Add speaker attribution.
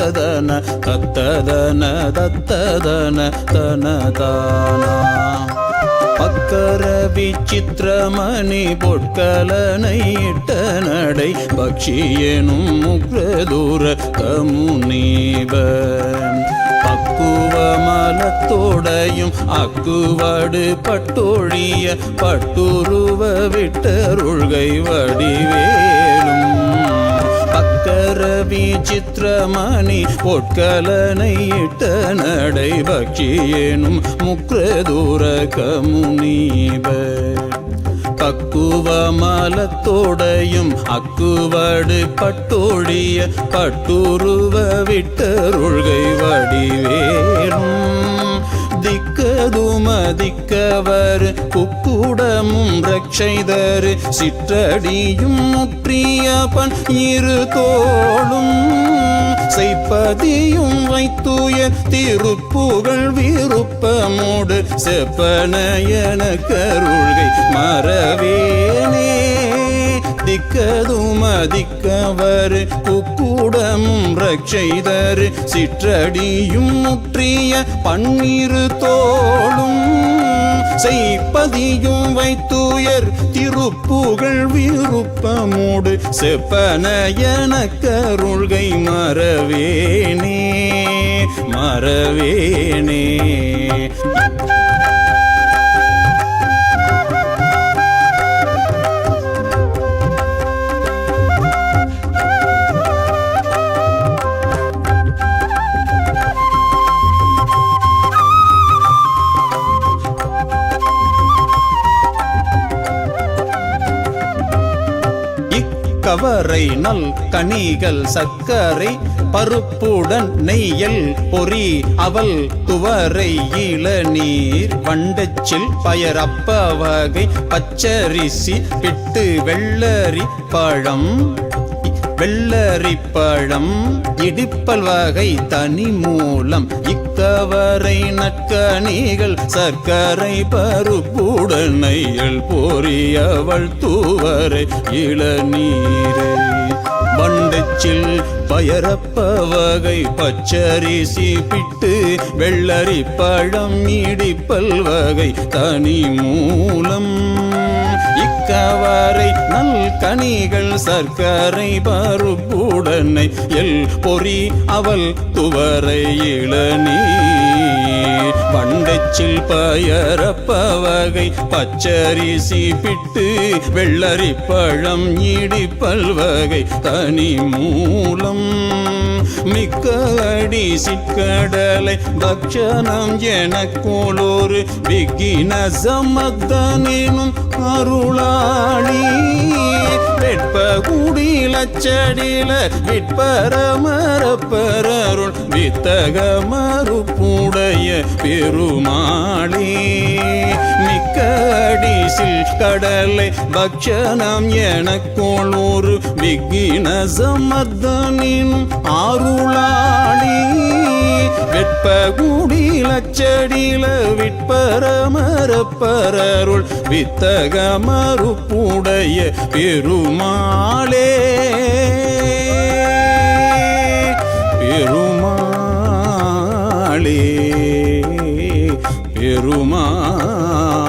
Speaker 1: தத்ததன தத்ததன தத்ததன தனதானா பக்கர விசித்திரமணி பொற்கலனை இட்ட நடை பக்ஷியனும் முக்ரதூர கமுனீபன் பக்குவ மலத்தோடையும் அக்குவடு பட்டொழிய பட்டுருவ விட்டருள்கை வடிவேலும் பக்கர விசித்திரமணி பொற்கலனை இட்ட நடை பக்ஷியேனும் முக்ரதூர கமுனீபர் பக்குவ மலத்தோடையும் அக்குவடு பட்டொழிய பட்டுருவ விட்டருள்கை வடிவேலும் திக்கதுமதிக்கவர் குக்குடமும் ரட்சைதரு சிற்றடியும் முற்றிய பன் இரு தோளும் செய்ப்பதியும் வைத்துய திருப்புகழ் விருப்பமோடு செப்பனையன கருள்கை மறவேனே திக்கதுமதிக்கவர் குக்குடமும் ரட்சைதரு சிற்றடியும் முற்றிய பன்னிரு தோளும் செய்ப்பதியும் வைத்துயர் திருப்புகழ் விருப்பமோடு செப்பனையன கருள்கை மறவேனே மறவேனே கவரை நல் கனிகள் சர்க்கரை பருப்புடன் நெய்யல் பொறி அவல் துவரை இளநீர் வண்டச்சில் பயரப்ப வகை பச்சரிசி பிட்டு வெள்ளரி பழம் வெள்ளரிப்பழம் இடிப்பல் வகை தனி மூலம் இக்கவரை நற்கனிகள் சர்க்கரை பருப்புடன் நெய்யல் பொறியவள் தூவரை இளநீரை வண்டச்சில் பயரப்ப வகை பச்சரிசி பிட்டு வெள்ளரி பழம் இடிப்பல் வகை தனி மூலம் இக்கவரை நல் கனிகள் சர்க்கரை பருப்புடனை எல் பொறி அவல் துவரை இளநீர் வண்டச்சில் பயரப்ப வகை பச்சரிசி பிட்டு வெள்ளரி பழம் இடிப்பல் வகை தனி மூலம் மிக்க அடி சிக்கடலை பக்ஷணம் எனக்கோளொரு விக்கின சமத்தனும் அருளாளி வெட்ப குடிலச்சடில விட்பரமரப்பரருள் வித்தக மறுப்புடைய பெருமாளே மிக்க அடிசில் கடலை பக்ஷணம் எனக்கோளொரு விக்கின சமத்தனின் அருளாளி வெட்ப குடிலச்சடில விட்பரமரப்பரருள் வித்தக மறுப்புடைய பெருமாளே பெருமாளே பெருமாளே